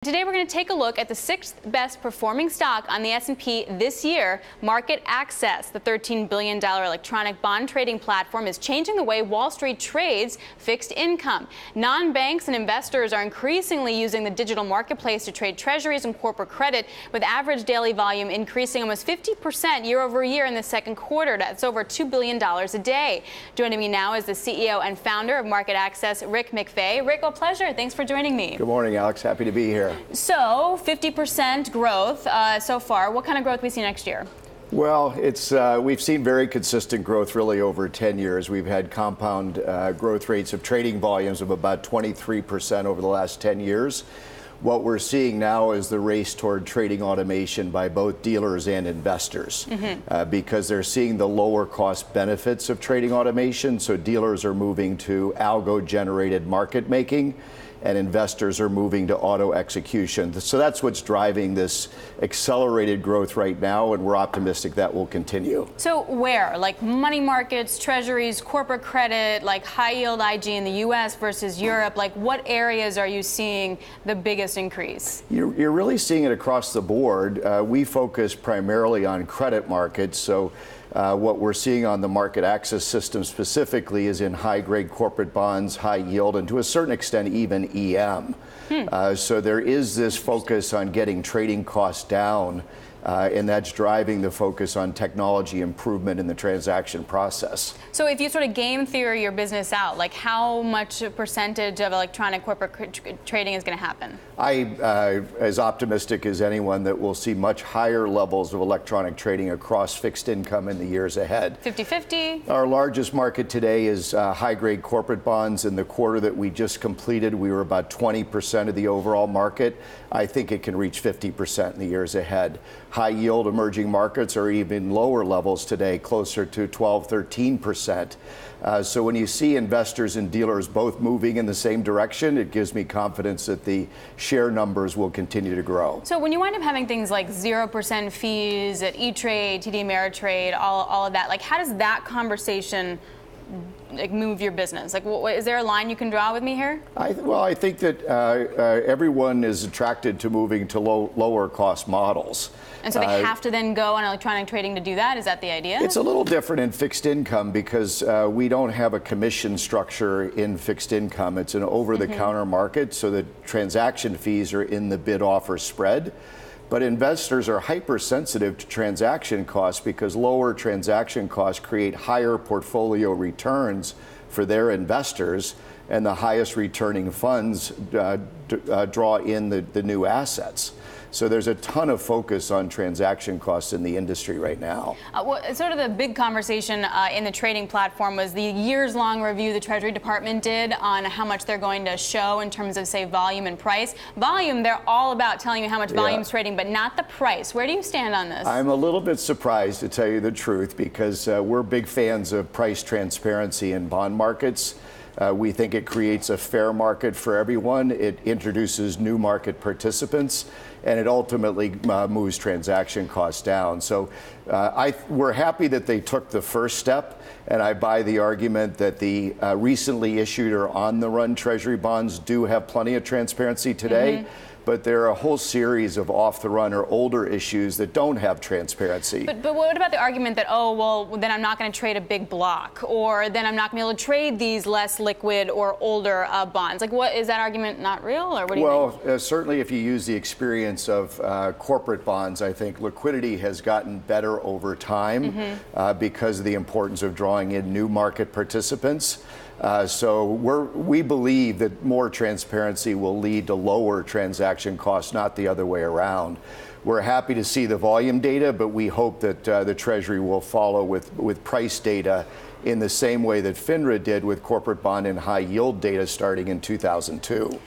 Today we're going to take a look at the sixth best performing stock on the S&P this year. MarketAxess, the $13 billion electronic bond trading platform, is changing the way Wall Street trades fixed income. Non-banks and investors are increasingly using the digital marketplace to trade treasuries and corporate credit, with average daily volume increasing almost 50% year over year in the second quarter. That's over $2 billion a day. Joining me now is the CEO and founder of MarketAxess, Rick McVey. Rick, a pleasure. Thanks for joining me. Good morning, Alex. Happy to be here. So, 50% growth so far. What kind of growth we see next year? Well, we've seen very consistent growth really over 10 years. We've had compound growth rates of trading volumes of about 23% over the last 10 years. What we're seeing now is the race toward trading automation by both dealers and investors because they're seeing the lower cost benefits of trading automation. So dealers are moving to algo-generated market making, and investors are moving to auto execution. So that's what's driving this accelerated growth right now, and we're optimistic that will continue. So where? Like money markets, treasuries, corporate credit, like high yield IG in the US versus Europe, like what areas are you seeing the biggest increase? You're really seeing it across the board. We focus primarily on credit markets, so what we're seeing on the MarketAxess system specifically is in high-grade corporate bonds, high yield, and to a certain extent even EM. So there is this focus on getting trading costs down, and that's driving the focus on technology improvement in the transaction process. So if you sort of game theory your business out, like how much percentage of electronic corporate trading is going to happen? As optimistic as anyone that we'll see much higher levels of electronic trading across fixed income in the years ahead. 50-50? Our largest market today is high-grade corporate bonds. In the quarter that we just completed, we were about 20% of the overall market. I think it can reach 50% in the years ahead. High-yield emerging markets are even lower levels today, closer to 12-13%. So when you see investors and dealers both moving in the same direction, it gives me confidence that the share numbers will continue to grow. So when you wind up having things like 0% fees at E-Trade, TD Ameritrade, all of that, like how does that conversation move your business? Like, is there a line you can draw with me here? I think that everyone is attracted to moving to lower cost models. And so they have to then go on electronic trading to do that? Is that the idea? It's a little different in fixed income because we don't have a commission structure in fixed income. It's an over-the-counter market, so the transaction fees are in the bid-offer spread. But investors are hypersensitive to transaction costs because lower transaction costs create higher portfolio returns for their investors, and the highest returning funds draw in the new assets. So there's a ton of focus on transaction costs in the industry right now. Well, sort of the big conversation in the trading platform was the years-long review the Treasury Department did on how much they're going to show in terms of, say, volume and price. Volume, they're all about telling you how much volume's trading, but not the price. Where do you stand on this? I'm a little bit surprised, to tell you the truth, because we're big fans of price transparency in bond markets. We think it creates a fair market for everyone. It introduces new market participants, and it ultimately moves transaction costs down. So we're happy that they took the first step, and I buy the argument that the recently issued or on-the-run Treasury bonds do have plenty of transparency today. But there are a whole series of off-the-run or older issues that don't have transparency. But what about the argument that, oh, well, then I'm not going to trade a big block, or then I'm not going to be able to trade these less liquid or older bonds? Like, what is that argument not real, or what do you think? Well, certainly if you use the experience of corporate bonds, I think liquidity has gotten better over time because of the importance of drawing in new market participants. So we believe that more transparency will lead to lower transaction costs, not the other way around. We're happy to see the volume data, but we hope that the Treasury will follow with price data in the same way that FINRA did with corporate bond and high yield data starting in 2002.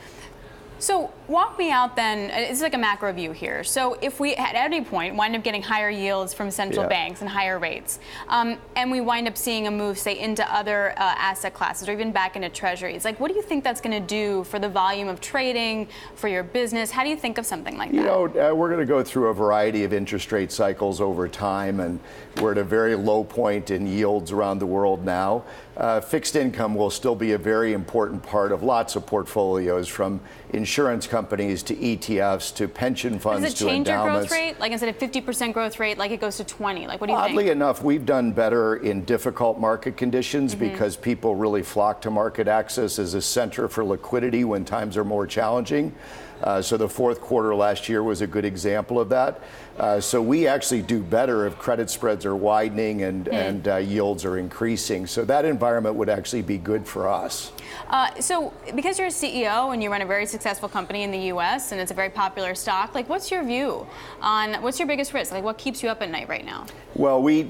So walk me out then, it's like a macro view here. So if we at any point wind up getting higher yields from central banks and higher rates, and we wind up seeing a move, say, into other asset classes or even back into treasuries, like what do you think that's going to do for the volume of trading, for your business? How do you think of something like that? You know, we're going to go through a variety of interest rate cycles over time, and we're at a very low point in yields around the world now. Fixed income will still be a very important part of lots of portfolios, from insurance insurance companies to ETFs to pension funds Does it to change your endowments. growth rate? Like instead of 50% growth rate, like it goes to 20? Like what do you think? Oddly enough, we've done better in difficult market conditions because people really flock to MarketAxess as a center for liquidity when times are more challenging. So the fourth quarter last year was a good example of that. So we actually do better if credit spreads are widening and yields are increasing. So that environment would actually be good for us. So because you're a CEO and you run a very successful company in the U.S. and it's a very popular stock, like what's your view on what's your biggest risk? Like what keeps you up at night right now? Well, we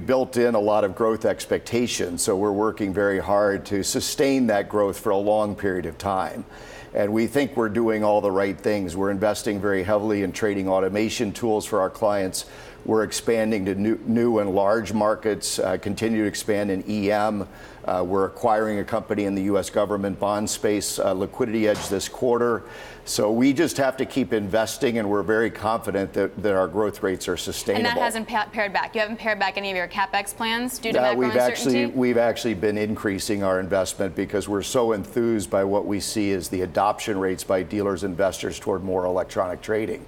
built in a lot of growth expectations, so we're working very hard to sustain that growth for a long period of time. And we think we're doing all the right things. We're investing very heavily in trading automation tools for our clients. We're expanding to new and large markets, continue to expand in EM. We're acquiring a company in the U.S. government bond space, Liquidity Edge, this quarter. So we just have to keep investing, and we're very confident that our growth rates are sustainable. And that hasn't pared back. You haven't pared back any of your CapEx plans due to macro uncertainty? We've actually been increasing our investment because we're so enthused by what we see as the adoption rates by dealers, investors toward more electronic trading.